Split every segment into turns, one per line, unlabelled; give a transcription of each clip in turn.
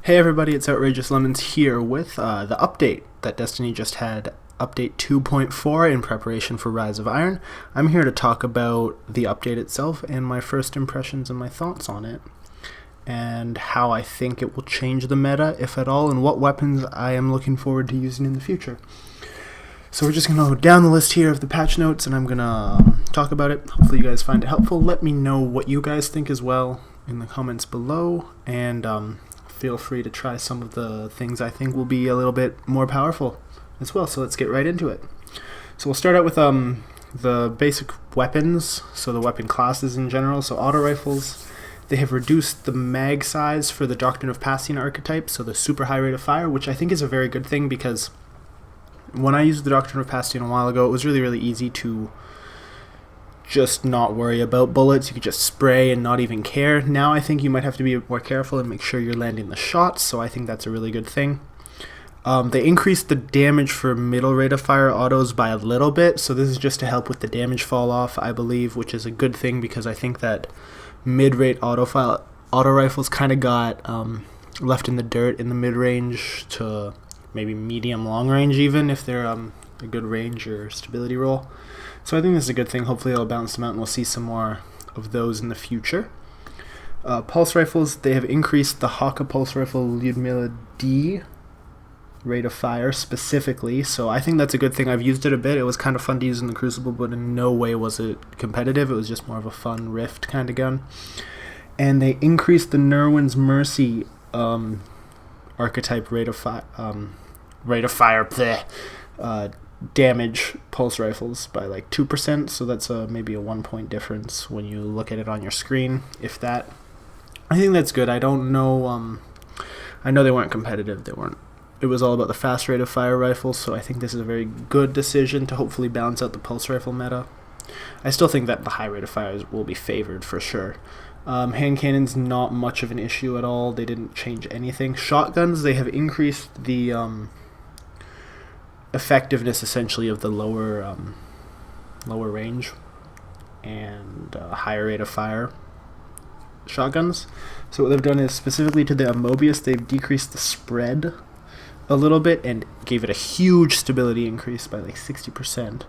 Hey everybody, it's Outrageous Lemons here with the update that Destiny just had, update 2.4 in preparation for Rise of Iron. I'm here to talk about the update itself and my first impressions and my thoughts on it, and how I think it will change the meta, if at all, and what weapons I am looking forward to using in the future. So we're just going to go down the list here of the patch notes, and I'm going to talk about it. Hopefully you guys find it helpful. Let me know what you guys think as well in the comments below, and feel free to try some of the things I think will be a little bit more powerful as well. So let's get right into it. So we'll start out with the basic weapons, so the weapon classes in general. So auto rifles, they have reduced the mag size for the Doctrine of Passing archetype, so the super high rate of fire, which I think is a very good thing, because when I used the Doctrine of Passing a while ago, it was really easy to just not worry about bullets. You could just spray and not even care. Now I think you might have to be more careful and make sure you're landing the shots, so I think that's a really good thing. They increased the damage for middle rate of fire autos by a little bit, so this is just to help with the damage fall off, I believe, which is a good thing, because I think that mid-rate auto rifles kind of got left in the dirt in the mid-range to maybe medium long range, even if they're a good range or stability roll. So I think this is a good thing. Hopefully it'll balance them out and we'll see some more of those in the future. Pulse rifles, they have increased the Haka pulse rifle Lyudmila D rate of fire specifically, so I think that's a good thing. I've used it a bit. It was kind of fun to use in the Crucible, but in no way was it competitive. It was just more of a fun rift kind of gun. And they increased the Nerwin's Mercy archetype rate of fire damage pulse rifles by like 2%, so that's maybe a 1 point difference when you look at it on your screen, if that. I think that's good. I don't know, I know they weren't competitive, it was all about the fast rate of fire rifles, so I think this is a very good decision to hopefully balance out the pulse rifle meta. I still think that the high rate of fire will be favored for sure. Hand cannons, not much of an issue at all. They didn't change anything. Shotguns, they have increased the effectiveness essentially of the lower range and higher rate of fire shotguns. So what they've done is, specifically to the Mobius, they've decreased the spread a little bit and gave it a huge stability increase by like 60%.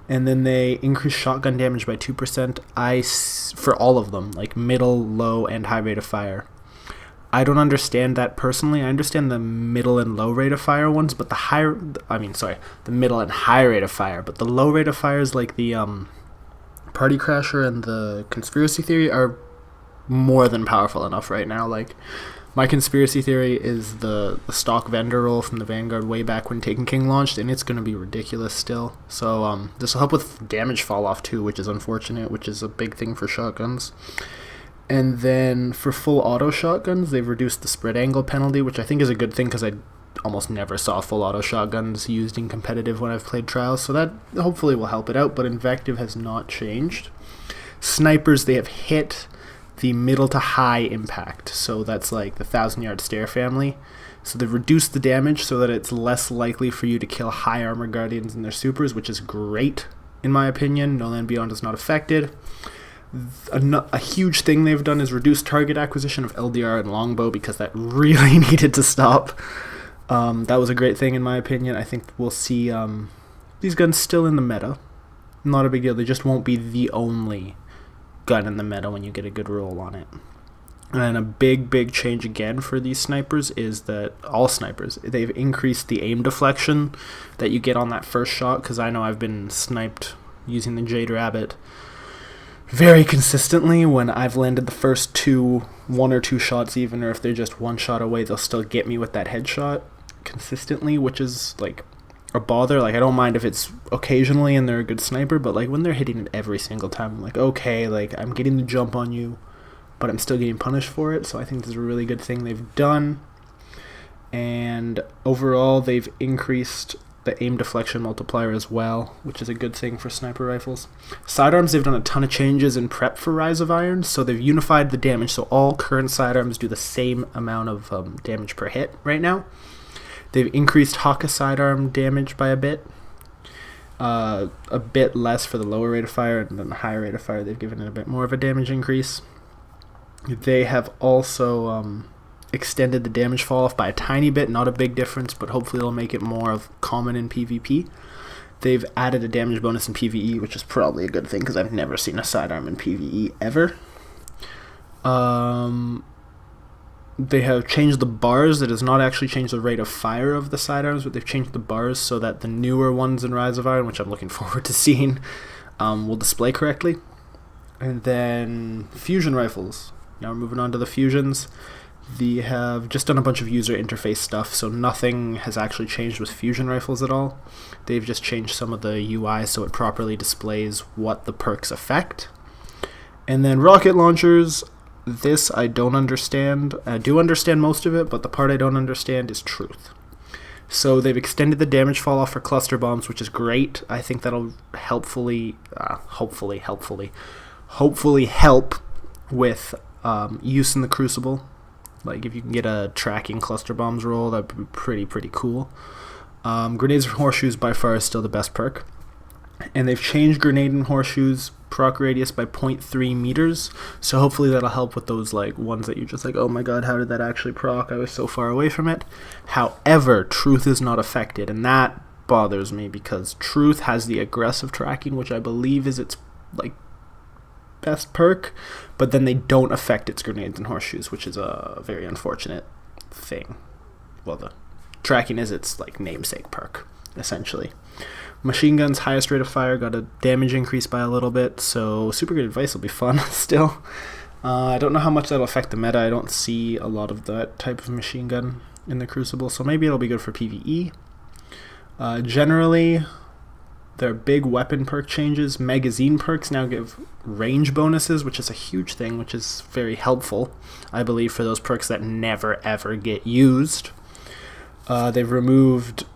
And then they increased shotgun damage by 2% for all of them, like middle, low, and high rate of fire. I don't understand that personally. I understand the middle and low rate of fire ones, but the middle and high rate of fire, but the low rate of fires like the Party Crasher and the Conspiracy Theory are more than powerful enough right now. Like, my Conspiracy Theory is the stock vendor roll from the Vanguard way back when Taken King launched, and it's going to be ridiculous still. So this will help with damage fall off too, which is unfortunate, which is a big thing for shotguns. And then for full auto shotguns, they've reduced the spread angle penalty, which I think is a good thing, because I almost never saw full auto shotguns used in competitive when I've played trials, so that hopefully will help it out, but Invective has not changed. Snipers, they have hit the middle to high impact, so that's like the 1,000-yard stare family. So they've reduced the damage so that it's less likely for you to kill high armor guardians and their supers, which is great in my opinion. No Land Beyond is not affected. A huge thing they've done is reduce target acquisition of LDR and Longbow, because that really needed to stop. That was a great thing in my opinion. I think we'll see these guns still in the meta. Not a big deal. They just won't be the only gun in the meta when you get a good roll on it. And a big change again for these snipers is that all snipers, they've increased the aim deflection that you get on that first shot, because I know I've been sniped using the Jade Rabbit very consistently. When I've landed the first one or two shots even, or if they're just one shot away, they'll still get me with that headshot consistently, which is like a bother. Like, I don't mind if it's occasionally and they're a good sniper, but like when they're hitting it every single time, I'm like, okay, like I'm getting the jump on you, but I'm still getting punished for it. So I think this is a really good thing they've done. And overall, they've increased the aim deflection multiplier as well, which is a good thing for sniper rifles. Sidearms, they've done a ton of changes in prep for Rise of Iron, so they've unified the damage, so all current sidearms do the same amount of damage per hit right now. They've increased Haka sidearm damage by a bit less for the lower rate of fire, and then the higher rate of fire they've given it a bit more of a damage increase. They have also extended the damage fall off by a tiny bit, not a big difference, but hopefully it'll make it more of common in PvP. They've added a damage bonus in PvE, which is probably a good thing because I've never seen a sidearm in PvE ever. They have changed the bars. It has not actually changed the rate of fire of the sidearms, but they've changed the bars so that the newer ones in Rise of Iron, which I'm looking forward to seeing, will display correctly. And then fusion rifles. Now we're moving on to the fusions. They have just done a bunch of user interface stuff, so nothing has actually changed with fusion rifles at all. They've just changed some of the UI so it properly displays what the perks affect. And then rocket launchers. This I don't understand. I do understand most of it, but the part I don't understand is truth. So they've extended the damage fall off for cluster bombs, which is great. I think that'll hopefully help with use in the Crucible. Like if you can get a tracking cluster bombs roll, that'd be pretty cool. Grenades and horseshoes by far is still the best perk. And they've changed grenade and horseshoes proc radius by 0.3 meters, so hopefully that'll help with those like ones that you're just like, oh my god, how did that actually proc? I was so far away from it. However, truth is not affected, and that bothers me because truth has the aggressive tracking, which I believe is its like best perk, but then they don't affect its grenades and horseshoes, which is a very unfortunate thing. Well, the tracking is its like namesake perk essentially. Machine guns, highest rate of fire, got a damage increase by a little bit, so super good advice will be fun still. I don't know how much that'll affect the meta. I don't see a lot of that type of machine gun in the Crucible, so maybe it'll be good for PvE. Generally, their big weapon perk changes. Magazine perks now give range bonuses, which is a huge thing, which is very helpful, I believe, for those perks that never ever get used. They've removed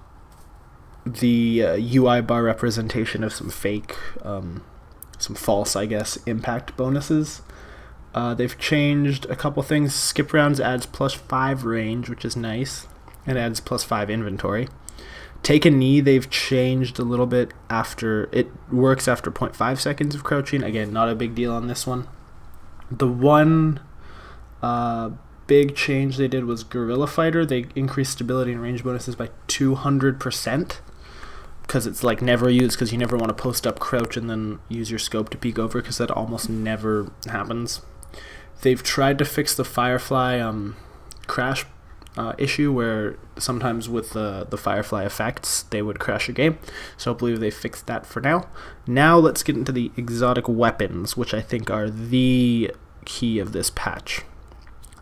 the UI bar representation of some fake, some false, I guess, impact bonuses. They've changed a couple things. Skip rounds adds +5 range, which is nice, and adds +5 inventory. Take a knee, they've changed a little bit after, it works after 0.5 seconds of crouching. Again, not a big deal on this one. The one big change they did was Guerrilla Fighter. They increased stability and range bonuses by 200%. Because it's like never used, because you never want to post up, crouch, and then use your scope to peek over, because that almost never happens. They've tried to fix the Firefly crash issue, where sometimes with the Firefly effects, they would crash a game. So I believe they fixed that for now. Now let's get into the exotic weapons, which I think are the key of this patch.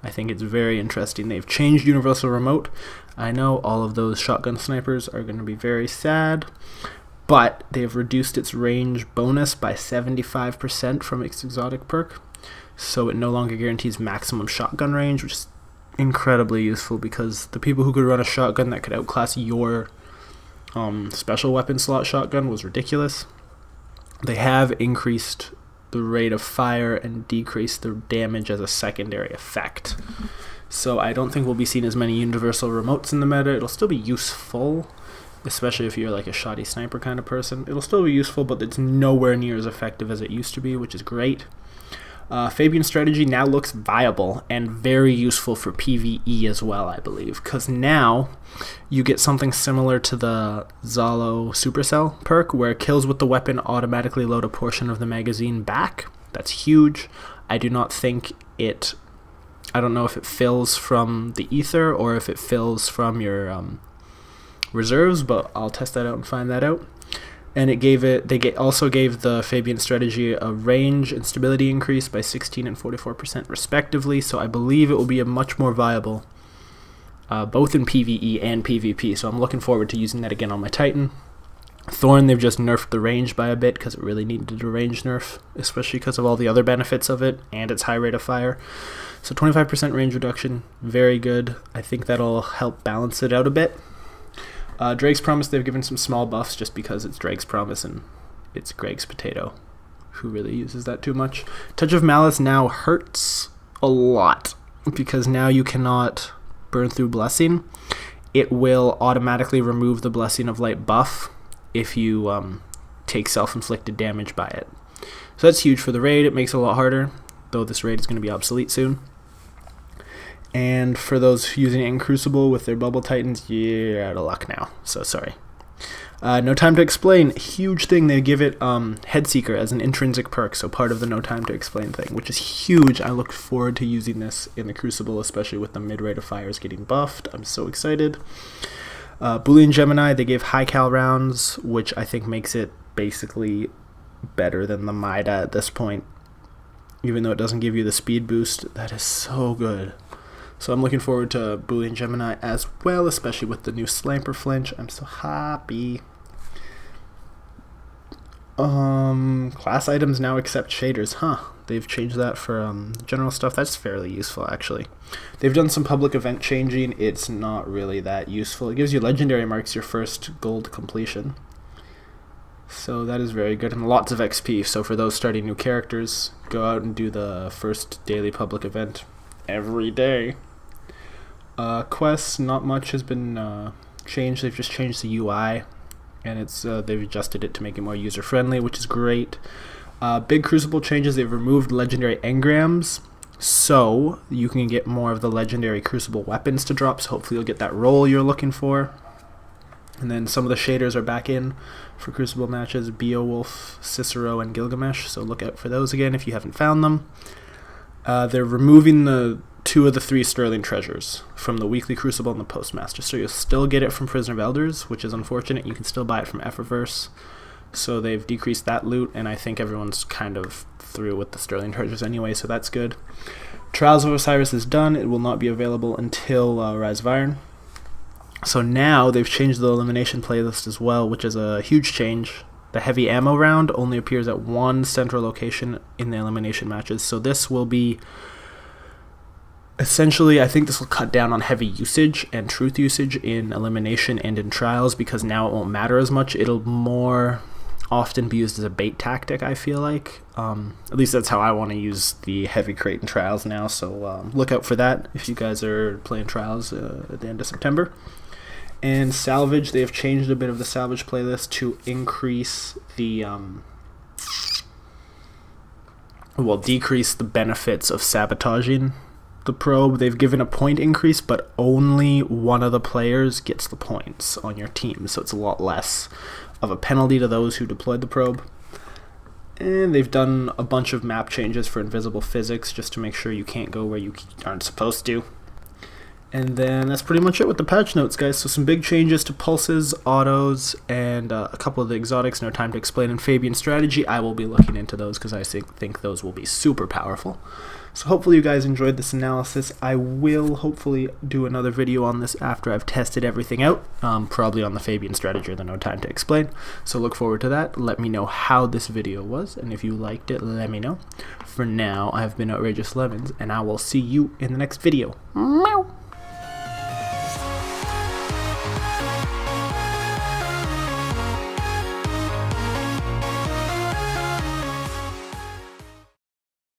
I think it's very interesting. They've changed Universal Remote. I know all of those shotgun snipers are going to be very sad, but they've reduced its range bonus by 75% from its exotic perk, so it no longer guarantees maximum shotgun range, which is incredibly useful because the people who could run a shotgun that could outclass your special weapon slot shotgun was ridiculous. They have increased the rate of fire and decreased the damage as a secondary effect. So I don't think we'll be seeing as many universal remotes in the meta. It'll still be useful, especially if you're like a shoddy sniper kind of person. It'll still be useful, but it's nowhere near as effective as it used to be, which is great. Fabian Strategy now looks viable and very useful for PvE as well, I believe, because now you get something similar to the Zalo Supercell perk, where kills with the weapon automatically load a portion of the magazine back. That's huge. I do not think it... I don't know if it fills from the ether or if it fills from your reserves, but I'll test that out and find that out. And they also gave the Fabian Strategy a range and stability increase by 16 and 44% respectively, so I believe it will be a much more viable both in PvE and PvP, so I'm looking forward to using that again on my Titan. Thorn, they've just nerfed the range by a bit because it really needed a range nerf, especially because of all the other benefits of it and its high rate of fire. So 25% range reduction, very good. I think that'll help balance it out a bit. Drake's Promise, they've given some small buffs just because it's Drake's Promise and it's Greg's Potato, who really uses that too much. Touch of Malice now hurts a lot because now you cannot burn through Blessing. It will automatically remove the Blessing of Light buff if you take self-inflicted damage by it. So that's huge for the raid. It makes it a lot harder, though this raid is going to be obsolete soon. And for those using it in Crucible with their Bubble Titans, you're out of luck now. So sorry. No Time to Explain, huge thing. They give it Headseeker as an intrinsic perk, so part of the No Time to Explain thing, which is huge. I look forward to using this in the Crucible, especially with the mid-rate of fires getting buffed. I'm so excited. Boolean Gemini, they gave high cal rounds, which I think makes it basically better than the Mida at this point. Even though it doesn't give you the speed boost, that is so good. So I'm looking forward to Boolean Gemini as well, especially with the new Slamper Flinch. I'm so happy. Class items now accept shaders. They've changed that for general stuff. That's fairly useful, actually. They've done some public event changing. It's not really that useful. It gives you legendary marks your first gold completion. So that is very good, and lots of XP. So for those starting new characters, go out and do the first daily public event every day. Quests, not much has been changed. They've just changed the UI, and they've adjusted it to make it more user friendly, which is great. Big Crucible changes, they've removed legendary engrams, so you can get more of the legendary Crucible weapons to drop, so hopefully you'll get that roll you're looking for. And then some of the shaders are back in for Crucible matches, Beowulf, Cicero, and Gilgamesh, so look out for those again if you haven't found them. They're removing the 2 of the 3 Sterling Treasures from the Weekly Crucible and the Postmaster, so you'll still get it from Prisoner of Elders, which is unfortunate. You can still buy it from Efferverse, so they've decreased that loot, and I think everyone's kind of through with the Sterling Treasures anyway, so that's good. Trials of Osiris is done. It will not be available until Rise of Iron. So now they've changed the elimination playlist as well, which is a huge change. The heavy ammo round only appears at 1 central location in the elimination matches, so this will be essentially, I think this will cut down on heavy usage and truth usage in elimination and in trials, because now it won't matter as much. It'll more often be used as a bait tactic, I feel like. At least that's how I want to use the heavy crate in trials now, so look out for that if you guys are playing trials at the end of September. And salvage, they have changed a bit of the salvage playlist to increase the decrease the benefits of sabotaging the probe. They've given a point increase, but only one of the players gets the points on your team, so it's a lot less of a penalty to those who deployed the probe. And they've done a bunch of map changes for invisible physics, just to make sure you can't go where you aren't supposed to. And then that's pretty much it with the patch notes, guys. So some big changes to pulses, autos, and a couple of the exotics. No Time to Explain and Fabian Strategy. I will be looking into those because I think those will be super powerful. So hopefully you guys enjoyed this analysis. I will hopefully do another video on this after I've tested everything out, probably on the Fabian Strategy or the No Time to Explain. So look forward to that. Let me know how this video was, and if you liked it, let me know. For now, I have been Outrageous Lemons, and I will see you in the next video. Meow.